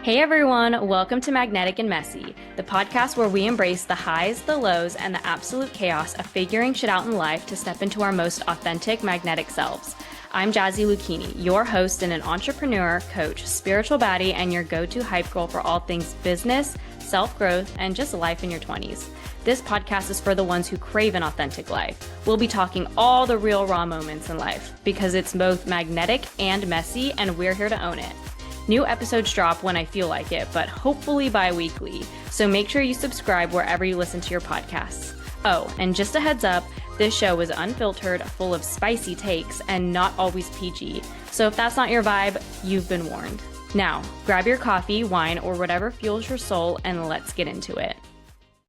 Hey everyone, welcome to Magnetic and Messy, the podcast where we embrace the highs, the lows, and the absolute chaos of figuring shit out in life to step into our most authentic magnetic selves. I'm Jazzy Luchini, your host and an entrepreneur, coach, spiritual baddie, and your go-to hype girl for all things business, self-growth, and just life in your 20s. This podcast is for the ones who crave an authentic life. We'll be talking all the real raw moments in life because it's both magnetic and messy, and we're here to own it. New episodes drop when I feel like it, but hopefully bi-weekly. So make sure you subscribe wherever you listen to your podcasts. Oh, and just a heads up, this show is unfiltered, full of spicy takes, and not always PG. So if that's not your vibe, you've been warned. Now, grab your coffee, wine, or whatever fuels your soul, and let's get into it.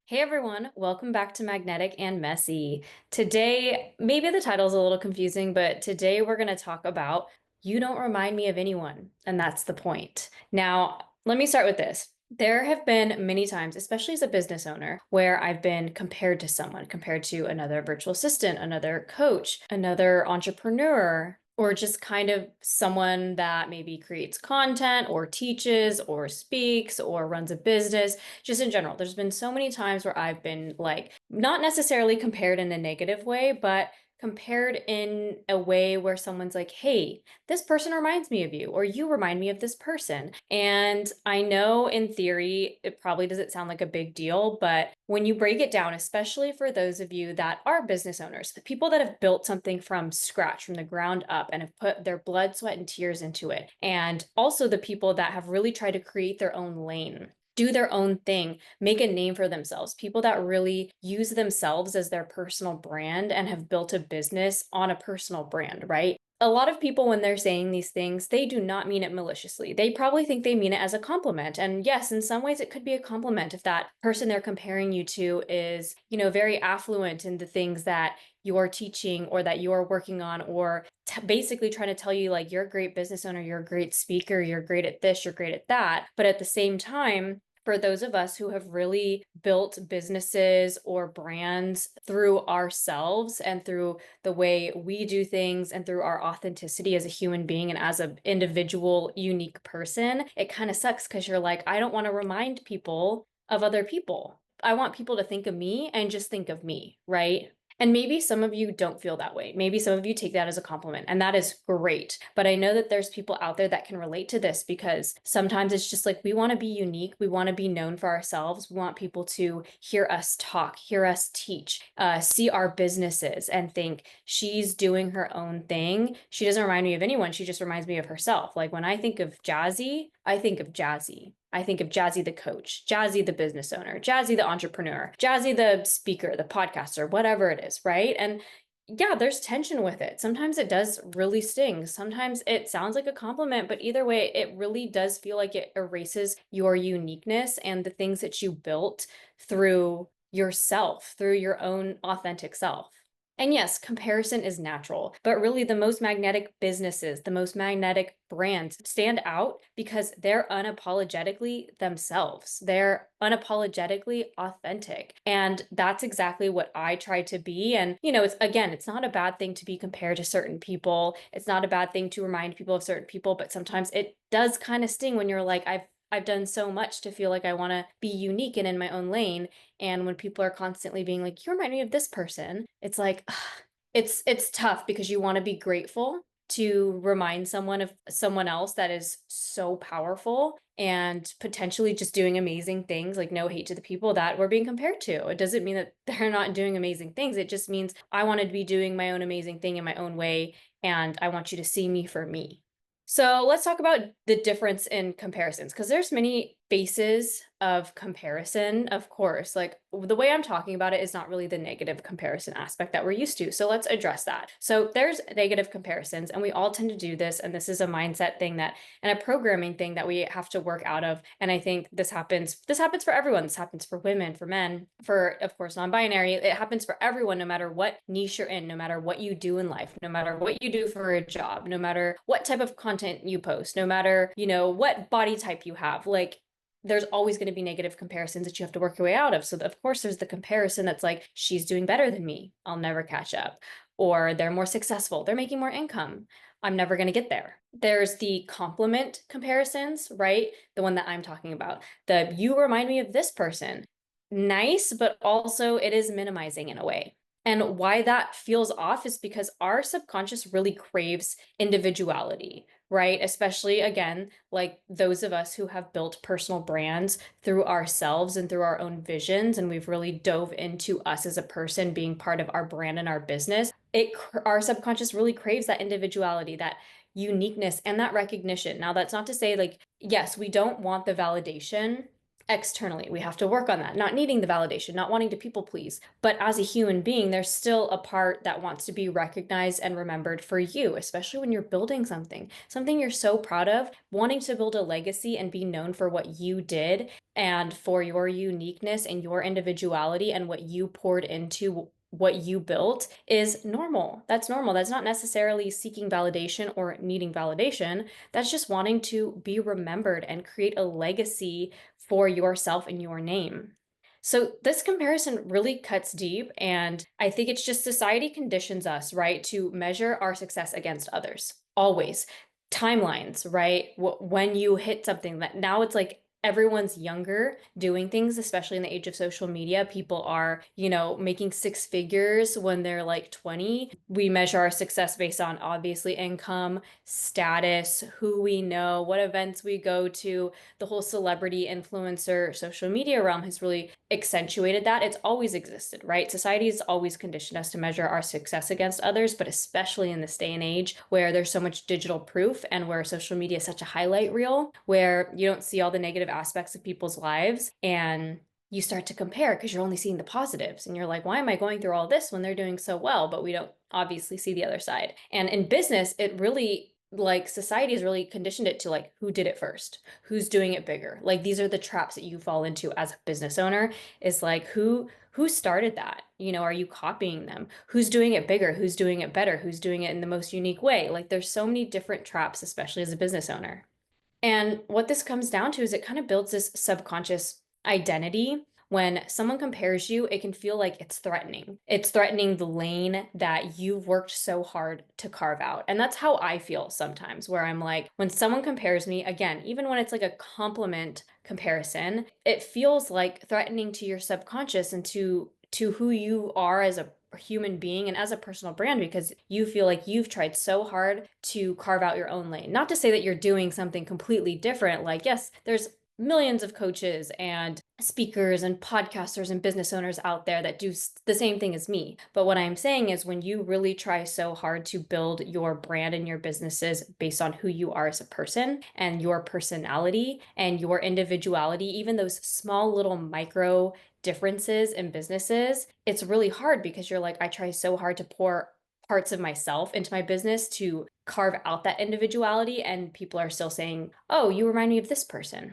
Hey everyone, welcome back to Magnetic and Messy. Today, maybe the title's a little confusing, but today we're going to talk about you don't remind me of anyone, and that's the point. Now, let me start with this. There have been many times, especially as a business owner, where I've been compared to someone, compared to another virtual assistant, another coach, another entrepreneur, or just kind of someone that maybe creates content or teaches or speaks or runs a business. Just in general, there's been so many times where I've been like, not necessarily compared in a negative way, but compared in a way where someone's like, hey, this person reminds me of you, or you remind me of this person. And I know in theory, it probably doesn't sound like a big deal, but when you break it down, especially for those of you that are business owners, the people that have built something from scratch, from the ground up, and have put their blood, sweat, and tears into it, and also the people that have really tried to create their own lane, do their own thing, make a name for themselves, people that really use themselves as their personal brand and have built a business on a personal brand, right? A lot of people, when they're saying these things, they do not mean it maliciously. They probably think they mean it as a compliment. And yes, in some ways it could be a compliment if that person they're comparing you to is, very affluent in the things that you're teaching or that you're working on, or basically trying to tell you like, you're a great business owner, you're a great speaker, you're great at this, you're great at that. But at the same time, for those of us who have really built businesses or brands through ourselves and through the way we do things and through our authenticity as a human being and as an individual, unique person, it kind of sucks because you're like, I don't want to remind people of other people. I want people to think of me and just think of me, right? And maybe some of you don't feel that way. Maybe some of you take that as a compliment, and that is great. But I know that there's people out there that can relate to this because sometimes it's just like we want to be unique. We want to be known for ourselves. We want people to hear us talk, hear us teach, see our businesses and think she's doing her own thing. She doesn't remind me of anyone. She just reminds me of herself. Like when I think of Jazzy, I think of Jazzy. I think of Jazzy the coach, Jazzy the business owner, Jazzy the entrepreneur, Jazzy the speaker, the podcaster, whatever it is, right? And yeah, there's tension with it. Sometimes it does really sting. Sometimes it sounds like a compliment, but either way, it really does feel like it erases your uniqueness and the things that you built through yourself, through your own authentic self. And yes, comparison is natural, but really the most magnetic businesses, the most magnetic brands stand out because they're unapologetically themselves. They're unapologetically authentic. And that's exactly what I try to be. And, it's not a bad thing to be compared to certain people. It's not a bad thing to remind people of certain people, but sometimes it does kind of sting when you're like, I've done so much to feel like I want to be unique and in my own lane. And when people are constantly being like, you remind me of this person, it's like, ugh, it's tough because you want to be grateful to remind someone of someone else that is so powerful and potentially just doing amazing things. Like, no hate to the people that we're being compared to. It doesn't mean that they're not doing amazing things. It just means I want to be doing my own amazing thing in my own way. And I want you to see me for me. So let's talk about the difference in comparisons, because there's many faces of comparison, of course. Like the way I'm talking about it is not really the negative comparison aspect that we're used to. So let's address that. So there's negative comparisons, and we all tend to do this. And this is a mindset thing that, and a programming thing that we have to work out of. And I think this happens for everyone. This happens for women, for men, for, of course, non-binary. It happens for everyone, no matter what niche you're in, no matter what you do in life, no matter what you do for a job, no matter what type of content you post, no matter, what body type you have. Like, there's always going to be negative comparisons that you have to work your way out of. So of course there's the comparison that's like, she's doing better than me, I'll never catch up. Or they're more successful, they're making more income. I'm never going to get there. There's the compliment comparisons, right? The one that I'm talking about. The you remind me of this person. Nice, but also it is minimizing in a way. And why that feels off is because our subconscious really craves individuality, right? Especially again, like those of us who have built personal brands through ourselves and through our own visions, and we've really dove into us as a person being part of our brand and our business. Our subconscious really craves that individuality, that uniqueness, and that recognition. Now, that's not to say like, yes, we don't want the validation externally. We have to work on that, not needing the validation, not wanting to people please. But as a human being, there's still a part that wants to be recognized and remembered for you, especially when you're building something you're so proud of, wanting to build a legacy and be known for what you did and for your uniqueness and your individuality and what you poured into what you built is normal. That's normal. That's not necessarily seeking validation or needing validation. That's just wanting to be remembered and create a legacy for yourself and your name. So this comparison really cuts deep, and I think it's just society conditions us, right, to measure our success against others. Always. Timelines, right? When you hit something that now it's like everyone's younger doing things, especially in the age of social media. People are, making six figures when they're like 20. We measure our success based on obviously income, status, who we know, what events we go to. The whole celebrity influencer social media realm has really accentuated that. It's always existed, right? Society has always conditioned us to measure our success against others, but especially in this day and age where there's so much digital proof and where social media is such a highlight reel where you don't see all the negative aspects of people's lives, and you start to compare because you're only seeing the positives and you're like, why am I going through all this when they're doing so well? But we don't obviously see the other side. And in business, it really, like, society has really conditioned it to like who did it first, who's doing it bigger. Like these are the traps that you fall into as a business owner, is like who started that? Are you copying them? Who's doing it bigger? Who's doing it better? Who's doing it in the most unique way? Like there's so many different traps, especially as a business owner. And what this comes down to is it kind of builds this subconscious identity. When someone compares you, it can feel like it's threatening. It's threatening the lane that you've worked so hard to carve out. And that's how I feel sometimes, where I'm like, when someone compares me, again, even when it's like a compliment comparison, it feels like threatening to your subconscious and to who you are as a human being and as a personal brand, because you feel like you've tried so hard to carve out your own lane. Not to say that you're doing something completely different. Like, yes, there's millions of coaches and speakers and podcasters and business owners out there that do the same thing as me. But what I'm saying is when you really try so hard to build your brand and your businesses based on who you are as a person and your personality and your individuality, even those small little micro differences in businesses, it's really hard because you're like, I try so hard to pour parts of myself into my business to carve out that individuality, and people are still saying, oh, you remind me of this person.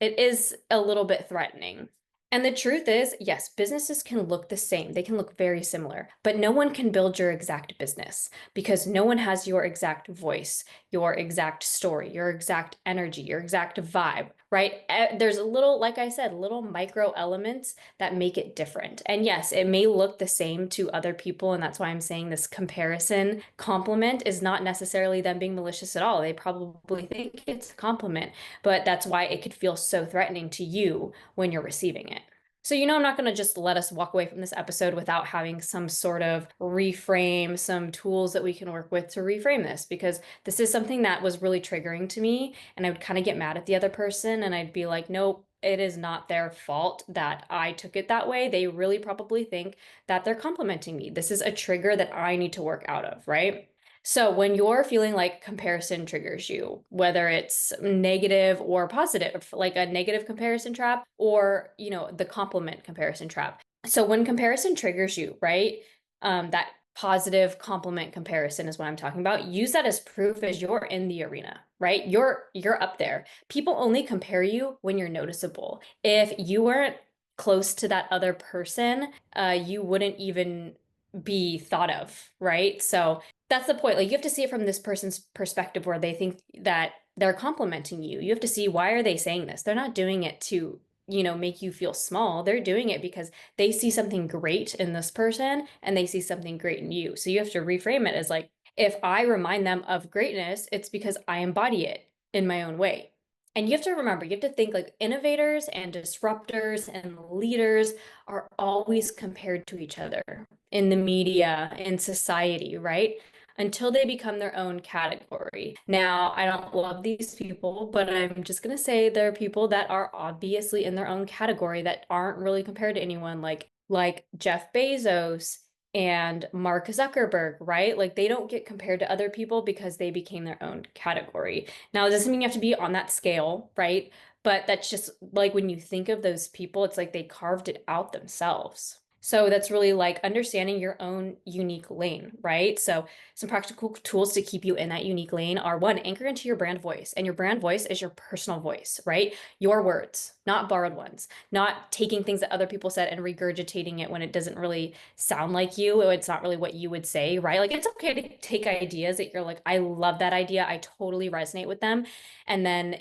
It is a little bit threatening. And the truth is, yes, businesses can look the same. They can look very similar, but no one can build your exact business because no one has your exact voice, your exact story, your exact energy, your exact vibe, right? There's a little, like I said, little micro elements that make it different. And yes, it may look the same to other people. And that's why I'm saying this comparison compliment is not necessarily them being malicious at all. They probably think it's a compliment, but that's why it could feel so threatening to you when you're receiving it. So, I'm not going to just let us walk away from this episode without having some sort of reframe, some tools that we can work with to reframe this, because this is something that was really triggering to me. And I would kind of get mad at the other person and I'd be like, nope, it is not their fault that I took it that way. They really probably think that they're complimenting me. This is a trigger that I need to work out of, right? So when you're feeling like comparison triggers you, whether it's negative or positive, like a negative comparison trap or, the compliment comparison trap. So when comparison triggers you, right? That positive compliment comparison is what I'm talking about. Use that as proof as you're in the arena, right? You're up there. People only compare you when you're noticeable. If you weren't close to that other person, you wouldn't even be thought of, right? So that's the point. Like you have to see it from this person's perspective where they think that they're complimenting you. You have to see, why are they saying this? They're not doing it to, make you feel small. They're doing it because they see something great in this person and they see something great in you. So you have to reframe it as like, If I remind them of greatness, it's because I embody it in my own way. And you have to remember, you have to think like innovators and disruptors and leaders are always compared to each other in the media, in society, right? Until they become their own category. Now, I don't love these people, but I'm just going to say there are people that are obviously in their own category that aren't really compared to anyone like Jeff Bezos and Mark Zuckerberg, right? Like they don't get compared to other people because they became their own category. Now, it doesn't mean you have to be on that scale, right? But that's just like when you think of those people, it's like they carved it out themselves. So that's really like understanding your own unique lane, right? So some practical tools to keep you in that unique lane are one, anchor into your brand voice. And your brand voice is your personal voice, right? Your words, not borrowed ones, not taking things that other people said and regurgitating it when it doesn't really sound like you. It's not really what you would say, right? Like it's okay to take ideas that you're like, I love that idea. I totally resonate with them. And then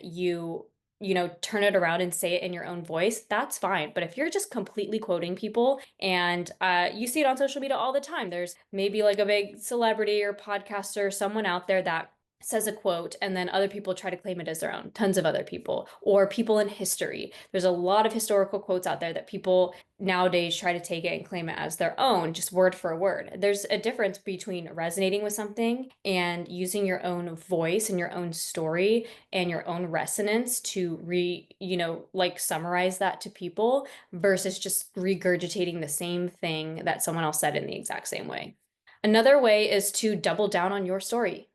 turn it around and say it in your own voice, that's fine. But if you're just completely quoting people and you see it on social media all the time, there's maybe like a big celebrity or podcaster, or someone out there that says a quote and then other people try to claim it as their own, tons of other people, or people in history. There's a lot of historical quotes out there that people nowadays try to take it and claim it as their own, just word for word. There's a difference between resonating with something and using your own voice and your own story and your own resonance to like summarize that to people versus just regurgitating the same thing that someone else said in the exact same way. Another way is to double down on your story.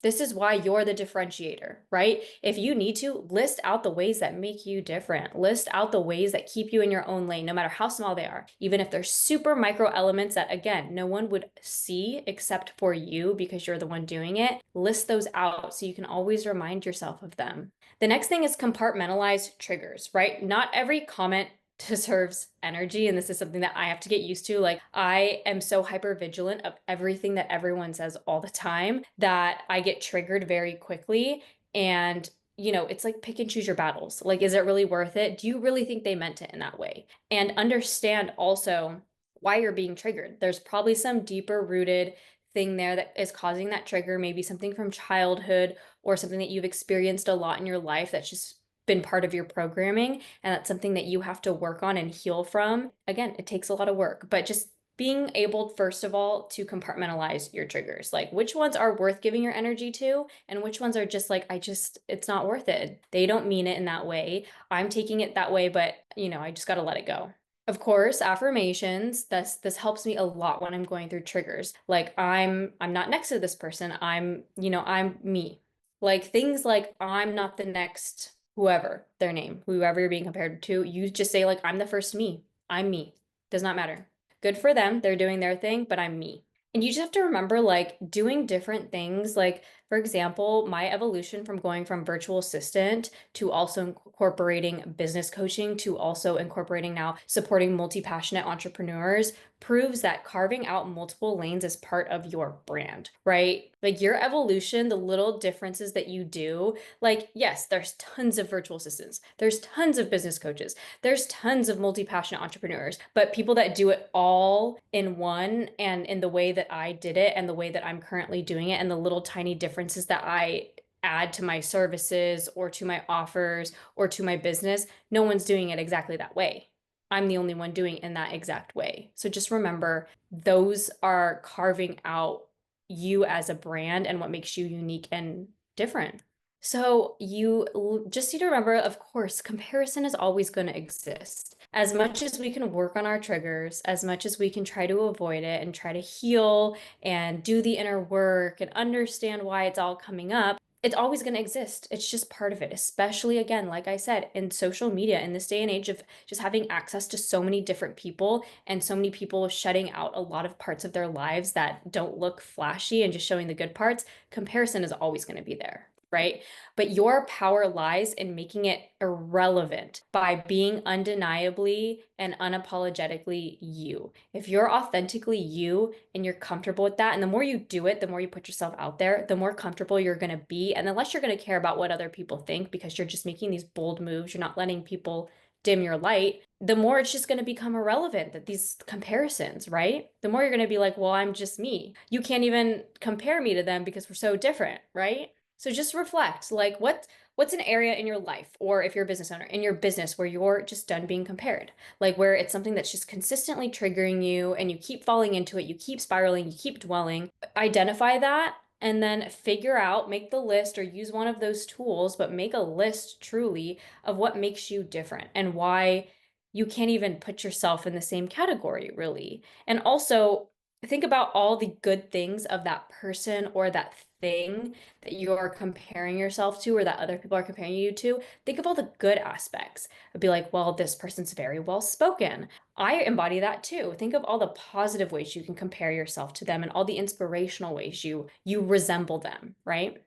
This is why you're the differentiator, right? If you need to, list out the ways that make you different. List out the ways that keep you in your own lane, no matter how small they are. Even if they're super micro elements that, again, no one would see except for you because you're the one doing it, list those out so you can always remind yourself of them. The next thing is compartmentalize triggers, right? Not every comment deserves energy, and this is something that I have to get used to. Like I am so hyper vigilant of everything that everyone says all the time that I get triggered very quickly. And it's like pick and choose your battles. Like, is it really worth it? Do you really think they meant it in that way? And understand also why you're being triggered. There's probably some deeper rooted thing there that is causing that trigger, maybe something from childhood or something that you've experienced a lot in your life that's just been part of your programming, and that's something that you have to work on and heal from. Again, it takes a lot of work, but just being able, first of all, to compartmentalize your triggers, like which ones are worth giving your energy to and which ones are just like, it's not worth it. They don't mean it in that way. I'm taking it that way, but I just got to let it go. Of course, affirmations, this helps me a lot when I'm going through triggers. Like I'm not next to this person. I'm me. Like things like I'm not the next whoever their name, whoever you're being compared to, you just say like I'm the first me. I'm me. Does not matter. Good for them. They're doing their thing, but I'm me. And you just have to remember like doing different things. Like, for example, my evolution from going from virtual assistant to also incorporating business coaching to also incorporating now supporting multi-passionate entrepreneurs proves that carving out multiple lanes is part of your brand, right? Like your evolution, the little differences that you do, like, yes, there's tons of virtual assistants, there's tons of business coaches, there's tons of multi-passionate entrepreneurs, but people that do it all in one and in the way that I did it and the way that I'm currently doing it and the little tiny differences that I add to my services or to my offers or to my business, no one's doing it exactly that way. I'm the only one doing it in that exact way. So just remember, those are carving out you as a brand and what makes you unique and different. So you just need to remember, of course, comparison is always going to exist. As much as we can work on our triggers, as much as we can try to avoid it and try to heal and do the inner work and understand why it's all coming up, it's always going to exist. It's just part of it, especially again, like I said, in social media, in this day and age of just having access to so many different people and so many people shutting out a lot of parts of their lives that don't look flashy and just showing the good parts. Comparison is always going to be there, right? But your power lies in making it irrelevant by being undeniably and unapologetically you. If you're authentically you and you're comfortable with that, and the more you do it, the more you put yourself out there, the more comfortable you're going to be. And the less you're going to care about what other people think because you're just making these bold moves. You're not letting people dim your light, the more it's just going to become irrelevant, that these comparisons, right? The more you're going to be like, well, I'm just me. You can't even compare me to them because we're so different, right? So just reflect, like what's an area in your life, or if you're a business owner, in your business where you're just done being compared, like where it's something that's just consistently triggering you and you keep falling into it, you keep spiraling, you keep dwelling. Identify that and then figure out, make the list or use one of those tools, but make a list truly of what makes you different and why you can't even put yourself in the same category, really. And also think about all the good things of that person or that thing that you're comparing yourself to, or that other people are comparing you to. Think of all the good aspects. I'd be like, well, this person's very well spoken. I embody that too. Think of all the positive ways you can compare yourself to them and all the inspirational ways you resemble them, right?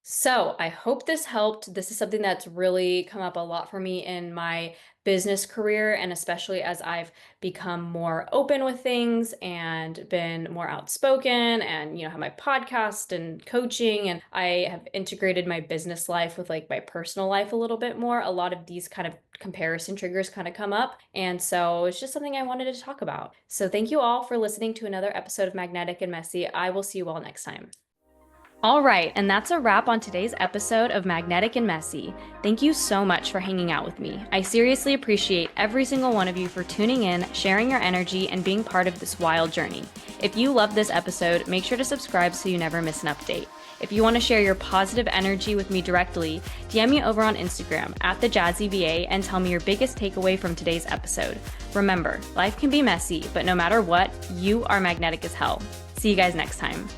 So I hope this helped. This is something that's really come up a lot for me in my business career, and especially as I've become more open with things and been more outspoken and, have my podcast and coaching, and I have integrated my business life with like my personal life a little bit more. A lot of these kind of comparison triggers kind of come up. And so it's just something I wanted to talk about. So thank you all for listening to another episode of Magnetic and Messy. I will see you all next time. All right, and that's a wrap on today's episode of Magnetic and Messy. Thank you so much for hanging out with me. I seriously appreciate every single one of you for tuning in, sharing your energy, and being part of this wild journey. If you love this episode, make sure to subscribe so you never miss an update. If you want to share your positive energy with me directly, DM me over on Instagram @thejazzyva and tell me your biggest takeaway from today's episode. Remember, life can be messy, but no matter what, you are magnetic as hell. See you guys next time.